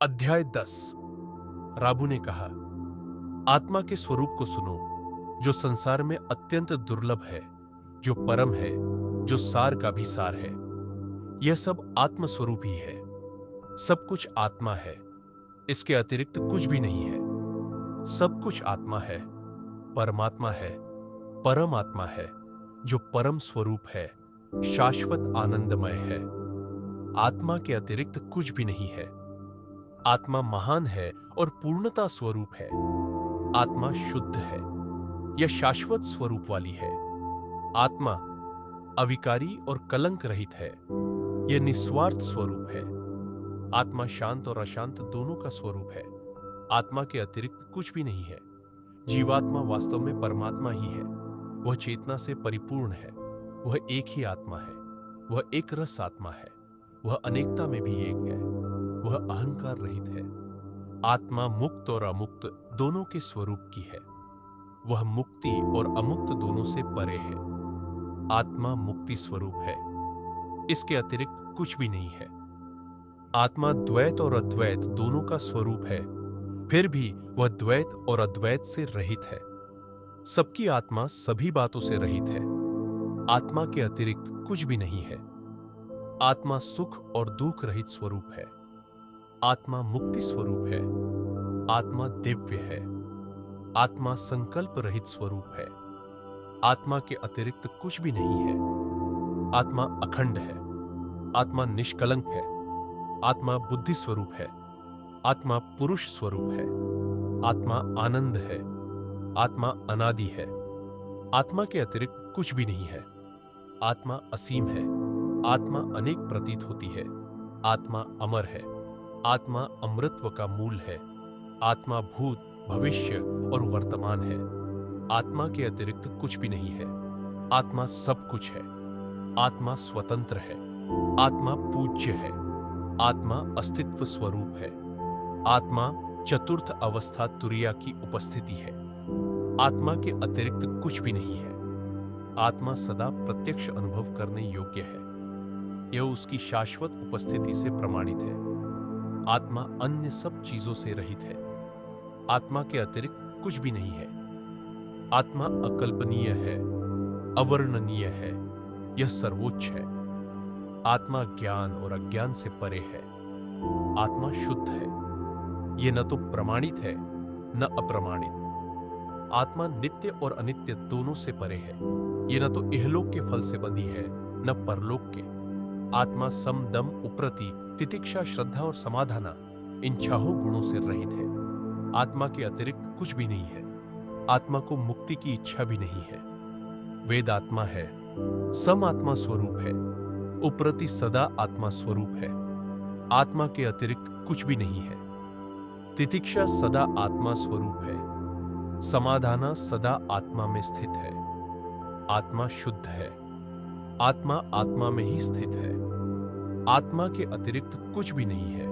अध्याय 10। राबू ने कहा, आत्मा के स्वरूप को सुनो, जो संसार में अत्यंत दुर्लभ है, जो परम है, जो सार का भी सार है। यह सब आत्म स्वरूप ही है। सब कुछ आत्मा है, इसके अतिरिक्त कुछ भी नहीं है। सब कुछ आत्मा है, परमात्मा है, परम आत्मा है, जो परम स्वरूप है, शाश्वत आनंदमय है। आत्मा के अतिरिक्त कुछ भी नहीं है। आत्मा महान है और पूर्णता स्वरूप है। आत्मा शुद्ध है, यह शाश्वत स्वरूप वाली है। आत्मा अविकारी और कलंक रहित है, यह निस्वार्थ स्वरूप है। आत्मा शांत और अशांत दोनों का स्वरूप है। आत्मा के अतिरिक्त कुछ भी नहीं है। जीवात्मा वास्तव में परमात्मा ही है। वह चेतना से परिपूर्ण है। वह एक ही आत्मा है। वह एक रस आत्मा है। वह अनेकता में भी एक है। वह अहंकार रहित है। आत्मा मुक्त और अमुक्त दोनों के स्वरूप की है। वह मुक्ति और अमुक्त दोनों से परे है। आत्मा मुक्ति स्वरूप है, इसके अतिरिक्त कुछ भी नहीं है। आत्मा द्वैत और अद्वैत दोनों का स्वरूप है, फिर भी वह द्वैत और अद्वैत से रहित है। सबकी आत्मा सभी बातों से रहित है। आत्मा के अतिरिक्त कुछ भी नहीं है। आत्मा सुख और दुख रहित स्वरूप है। आत्मा मुक्ति स्वरूप है। आत्मा दिव्य है। आत्मा संकल्प रहित स्वरूप है। आत्मा के अतिरिक्त कुछ भी नहीं है। आत्मा अखंड है। आत्मा निष्कलंक है। आत्मा बुद्धि स्वरूप है। आत्मा पुरुष स्वरूप है। आत्मा आनंद है। आत्मा अनादि है। आत्मा के अतिरिक्त कुछ भी नहीं है। आत्मा असीम है। आत्मा अनेक प्रतीत होती है। आत्मा अमर है। आत्मा अमृतत्व का मूल है। आत्मा भूत, भविष्य और वर्तमान है। आत्मा के अतिरिक्त कुछ भी नहीं है। आत्मा सब कुछ है। आत्मा स्वतंत्र है। आत्मा पूज्य है। आत्मा अस्तित्व स्वरूप है। आत्मा चतुर्थ अवस्था तुरिया की उपस्थिति है। आत्मा के अतिरिक्त कुछ भी नहीं है। आत्मा सदा प्रत्यक्ष अनुभव करने योग्य है। यह उसकी शाश्वत उपस्थिति से प्रमाणित है। आत्मा अन्य सब चीजों से रहित है। आत्मा के अतिरिक्त कुछ भी नहीं है। आत्मा अकल्पनीय है, अवर्णनीय है, यह सर्वोच्च है। आत्मा ज्ञान और अज्ञान से परे है। आत्मा शुद्ध है, यह न तो प्रमाणित है न अप्रमाणित। आत्मा नित्य और अनित्य दोनों से परे है। यह न तो इहलोक के फल से बंधी है न परलोक के। आत्मा सम, दम, उप्रति, तितिक्षा, श्रद्धा और समाधाना इन छहों गुणों से रहित है। आत्मा के अतिरिक्त कुछ भी नहीं है। आत्मा को मुक्ति की इच्छा भी नहीं है। वेद आत्मा है, सम आत्मा स्वरूप है, उप्रति सदा आत्मा स्वरूप है। आत्मा के अतिरिक्त कुछ भी नहीं है। तितिक्षा सदा आत्मा स्वरूप है। समाधाना सदा आत्मा में स्थित है। आत्मा शुद्ध है। आत्मा आत्मा में ही स्थित है। आत्मा के अतिरिक्त कुछ भी नहीं है।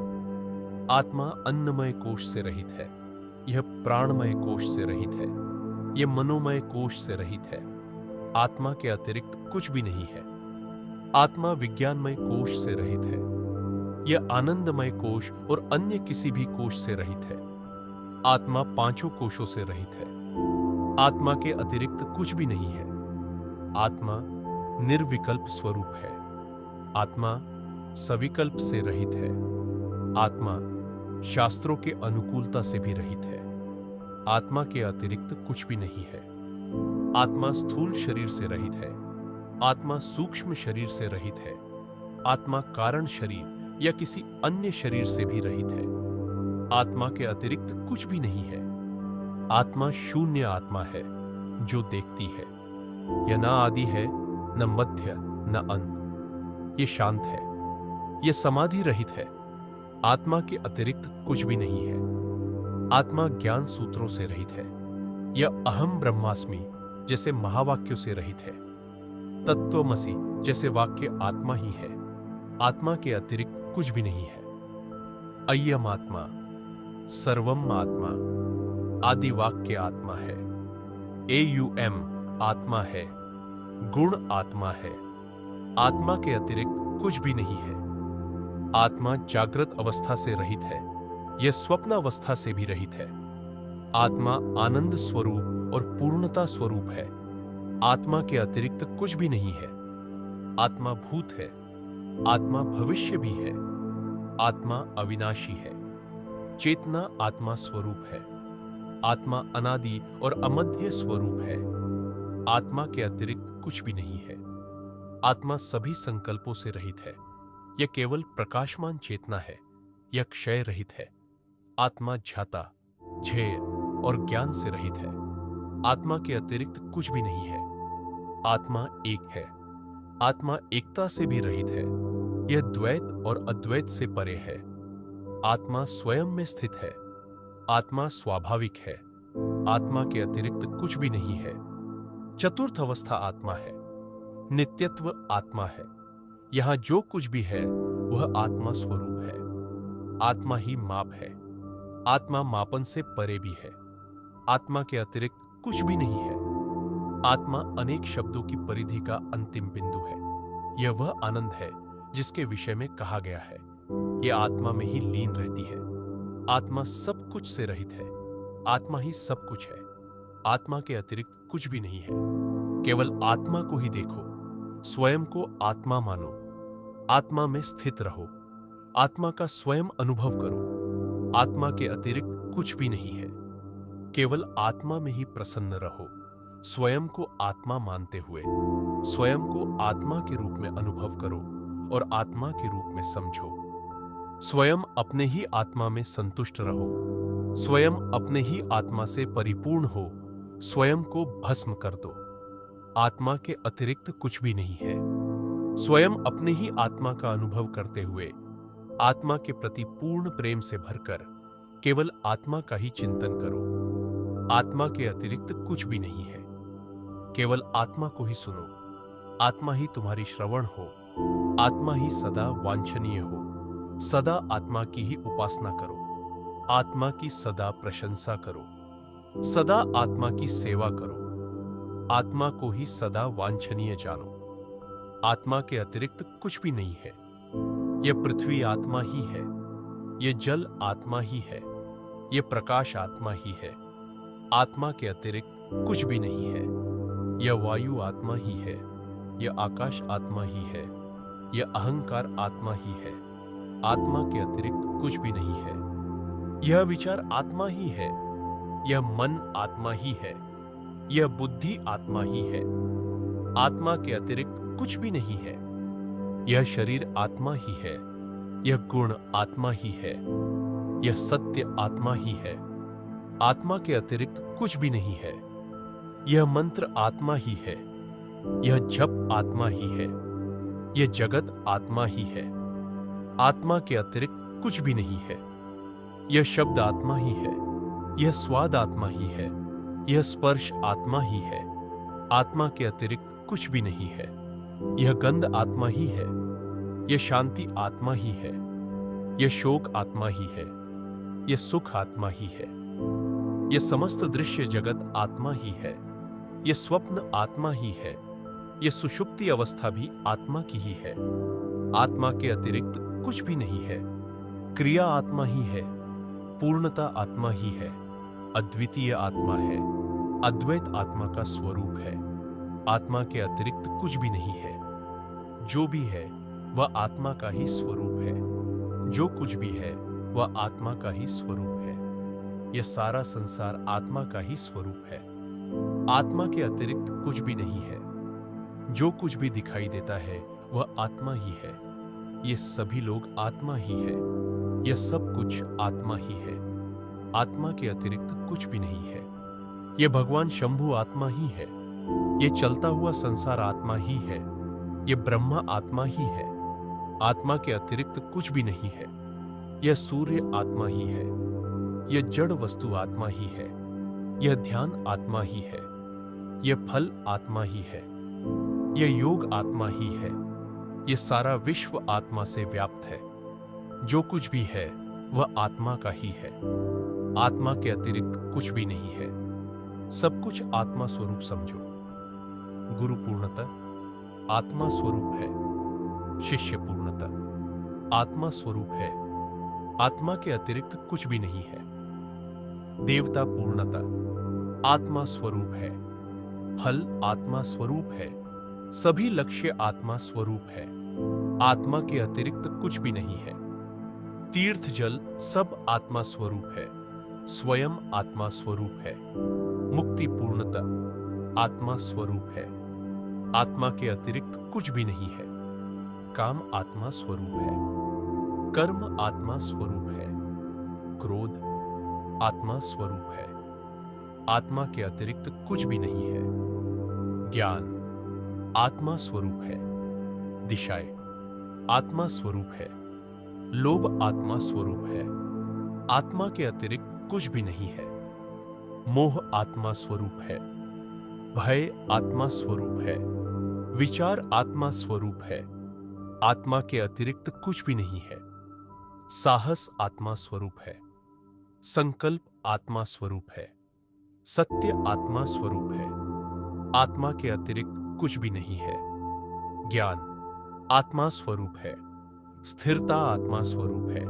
आत्मा अन्नमय कोश से रहित है। यह प्राणमय कोश से रहित है। यह मनोमय कोश से रहित है। आत्मा के अतिरिक्त कुछ भी नहीं है। आत्मा विज्ञानमय कोश से रहित है। यह आनंदमय कोश और अन्य किसी भी कोश से रहित है। आत्मा पांचों कोशों से रहित है। आत्मा के अतिरिक्त कुछ भी नहीं है। आत्मा निर्विकल्प स्वरूप है। आत्मा सविकल्प से रहित है। आत्मा शास्त्रों के अनुकूलता से भी रहित है। आत्मा के अतिरिक्त कुछ भी नहीं है। आत्मा स्थूल शरीर से रहित है। आत्मा सूक्ष्म शरीर से रहित है। आत्मा कारण शरीर या किसी अन्य शरीर से भी रहित है। आत्मा के अतिरिक्त कुछ भी नहीं है। आत्मा शून्य आत्मा है, जो देखती है। यह न आदि है, न मध्य, न अंत। ये शांत है। यह समाधि रहित है। आत्मा के अतिरिक्त कुछ भी नहीं है। आत्मा ज्ञान सूत्रों से रहित है। यह अहम ब्रह्मास्मि जैसे महावाक्यों से रहित है। तत्वमसि जैसे वाक्य आत्मा ही है। आत्मा के अतिरिक्त कुछ भी नहीं है। अय्यम आत्मा, सर्वम आत्मा, आदि वाक्य आत्मा है। एयुएम आत्मा है। गुण आत्मा है। आत्मा के अतिरिक्त कुछ भी नहीं है। आत्मा जागृत अवस्था से रहित है। यह स्वप्नावस्था से भी रहित है। आत्मा आनंद स्वरूप और पूर्णता स्वरूप है। आत्मा के अतिरिक्त कुछ भी नहीं है। आत्मा भूत है, आत्मा भविष्य भी है, आत्मा अविनाशी है। चेतना आत्मा स्वरूप है। आत्मा अनादि और अमध्य स्वरूप है। आत्मा के अतिरिक्त कुछ भी नहीं है। आत्मा सभी संकल्पों से रहित है। यह केवल प्रकाशमान चेतना है। यह क्षय रहित है। आत्मा ज्ञाता, झेय और ज्ञान से रहित है। आत्मा के अतिरिक्त कुछ भी नहीं है। आत्मा एक है। आत्मा एकता से भी रहित है। यह द्वैत और अद्वैत से परे है। आत्मा स्वयं में स्थित है। आत्मा स्वाभाविक है। आत्मा के अतिरिक्त कुछ भी नहीं है। चतुर्थ अवस्था आत्मा है। नित्यत्व आत्मा है। यहां जो कुछ भी है वह आत्मा स्वरूप है। आत्मा ही माप है। आत्मा मापन से परे भी है। आत्मा के अतिरिक्त कुछ भी नहीं है। आत्मा अनेक शब्दों की परिधि का अंतिम बिंदु है। यह वह आनंद है जिसके विषय में कहा गया है, यह आत्मा में ही लीन रहती है। आत्मा सब कुछ से रहित है। आत्मा ही सब कुछ है। आत्मा के अतिरिक्त कुछ भी नहीं है। केवल आत्मा को ही देखो। स्वयं को आत्मा मानो। आत्मा में स्थित रहो। आत्मा का स्वयं अनुभव करो। आत्मा के अतिरिक्त कुछ भी नहीं है। केवल आत्मा में ही प्रसन्न रहो। स्वयं को आत्मा मानते हुए स्वयं को आत्मा के रूप में अनुभव करो और आत्मा के रूप में समझो। स्वयं अपने ही आत्मा में संतुष्ट रहो। स्वयं अपने ही आत्मा से परिपूर्ण हो। स्वयं को भस्म कर दो। आत्मा के अतिरिक्त कुछ भी नहीं है। स्वयं अपने ही आत्मा का अनुभव करते हुए आत्मा के प्रति पूर्ण प्रेम से भरकर केवल आत्मा का ही चिंतन करो। आत्मा के अतिरिक्त कुछ भी नहीं है। केवल आत्मा को ही सुनो। आत्मा ही तुम्हारी श्रवण हो। आत्मा ही सदा वांछनीय हो। सदा आत्मा की ही उपासना करो। आत्मा की सदा प्रशंसा करो। सदा आत्मा की सेवा करो। आत्मा को ही सदा वांछनीय जानो। आत्मा के अतिरिक्त कुछ भी नहीं है। यह पृथ्वी आत्मा ही है। यह जल आत्मा ही है। यह प्रकाश आत्मा ही है। आत्मा के अतिरिक्त कुछ भी नहीं है। यह वायु आत्मा ही है। यह आकाश आत्मा ही है। यह अहंकार आत्मा ही है। आत्मा के अतिरिक्त कुछ भी नहीं है। यह विचार आत्मा ही है। यह मन आत्मा ही है। यह बुद्धि आत्मा ही है। आत्मा के अतिरिक्त कुछ भी नहीं है। यह शरीर आत्मा ही है। यह गुण आत्मा ही है। यह सत्य आत्मा ही है। आत्मा के अतिरिक्त कुछ भी नहीं है। यह मंत्र आत्मा ही है। यह जप आत्मा ही है। यह जगत आत्मा ही है। आत्मा के अतिरिक्त कुछ भी नहीं है। यह शब्द आत्मा ही है। यह स्वाद आत्मा ही है। यह स्पर्श आत्मा ही है। आत्मा के अतिरिक्त कुछ भी नहीं है। यह गंध आत्मा ही है। यह शांति आत्मा ही है। यह शोक आत्मा ही है। यह सुख आत्मा ही है। यह समस्त दृश्य जगत आत्मा ही है। यह स्वप्न आत्मा ही है। यह सुषुप्ति अवस्था भी आत्मा की ही है। आत्मा के अतिरिक्त कुछ भी नहीं है। क्रिया आत्मा ही है। पूर्णता आत्मा ही है। अद्वितीय आत्मा है। अद्वैत आत्मा का स्वरूप है। आत्मा के अतिरिक्त कुछ भी नहीं है। जो भी है वह आत्मा का ही स्वरूप है। जो कुछ भी है वह आत्मा का ही स्वरूप है। यह सारा संसार आत्मा का ही स्वरूप है। आत्मा के अतिरिक्त कुछ भी नहीं है। जो कुछ भी दिखाई देता है वह आत्मा ही है। ये सभी लोग आत्मा ही है। यह सब कुछ आत्मा ही है। आत्मा के अतिरिक्त कुछ भी नहीं है। यह भगवान शंभु आत्मा ही है। यह चलता हुआ संसार आत्मा ही है। यह ब्रह्मा आत्मा ही है। आत्मा के अतिरिक्त कुछ भी नहीं है। यह सूर्य आत्मा ही है। यह जड़ वस्तु आत्मा ही है। यह ध्यान आत्मा ही है। यह फल आत्मा ही है। यह योग आत्मा ही है। यह सारा विश्व आत्मा से व्याप्त है। जो कुछ भी है वह आत्मा का ही है। आत्मा के अतिरिक्त कुछ भी नहीं है। सब कुछ आत्मा स्वरूप समझो। गुरु पूर्णतः आत्मा स्वरूप है। शिष्य पूर्णतः आत्मा स्वरूप है। आत्मा के अतिरिक्त कुछ भी नहीं है। देवता पूर्णता आत्मा स्वरूप है। फल आत्मा स्वरूप है। सभी लक्ष्य आत्मा स्वरूप है। आत्मा के अतिरिक्त कुछ भी नहीं है। तीर्थ जल सब आत्मा स्वरूप है। स्वयं आत्मा स्वरूप है। मुक्ति पूर्णता आत्मा स्वरूप है। आत्मा के अतिरिक्त कुछ भी नहीं है। काम आत्मा स्वरूप है। कर्म आत्मा स्वरूप है। क्रोध आत्मा स्वरूप है। आत्मा के अतिरिक्त कुछ भी नहीं है। ज्ञान आत्मा स्वरूप है। दिशाएं आत्मा स्वरूप है। लोभ आत्मा स्वरूप है। आत्मा के अतिरिक्त कुछ भी नहीं है। मोह आत्मा स्वरूप है। भय आत्मा स्वरूप है। विचार आत्मा स्वरूप है। आत्मा के अतिरिक्त कुछ भी नहीं है। साहस आत्मा स्वरूप है। संकल्प आत्मा स्वरूप है। सत्य आत्मा स्वरूप है। आत्मा के अतिरिक्त कुछ भी नहीं है। ज्ञान आत्मा स्वरूप है। स्थिरता आत्मा स्वरूप है।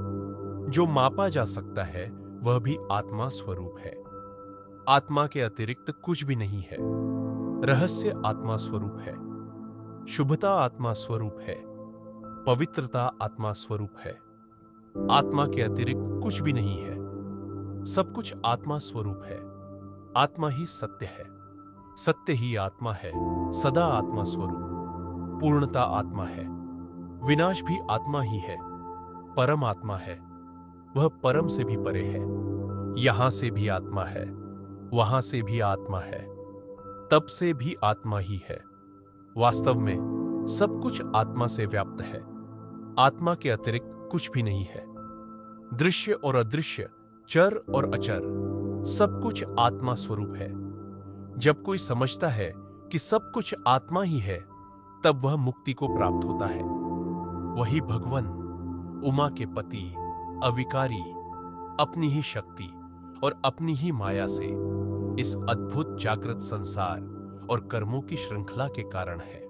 जो मापा जा सकता है वह भी आत्मा स्वरूप है। आत्मा के अतिरिक्त कुछ भी नहीं है। रहस्य आत्मा स्वरूप है। शुभता आत्मा स्वरूप है। पवित्रता आत्मा स्वरूप है। आत्मा के अतिरिक्त कुछ भी नहीं है। सब कुछ आत्मा स्वरूप है। आत्मा ही सत्य है। सत्य ही आत्मा है। सदा आत्मा स्वरूप पूर्णता आत्मा है। विनाश भी आत्मा ही है। परम आत्मा है। वह परम से भी परे है। यहां से भी आत्मा है। वहां से भी आत्मा है। तब से भी आत्मा ही है। वास्तव में सब कुछ आत्मा से व्याप्त है। आत्मा के अतिरिक्त कुछ भी नहीं है। दृश्य और अदृश्य, चर और अचर, सब कुछ आत्मा स्वरूप है। जब कोई समझता है कि सब कुछ आत्मा ही है, तब वह मुक्ति को प्राप्त होता है। वही भगवान, उमा के पति, अविकारी, अपनी ही शक्ति और अपनी ही माया से इस अद्भुत जागृत संसार और कर्मों की श्रृंखला के कारण है।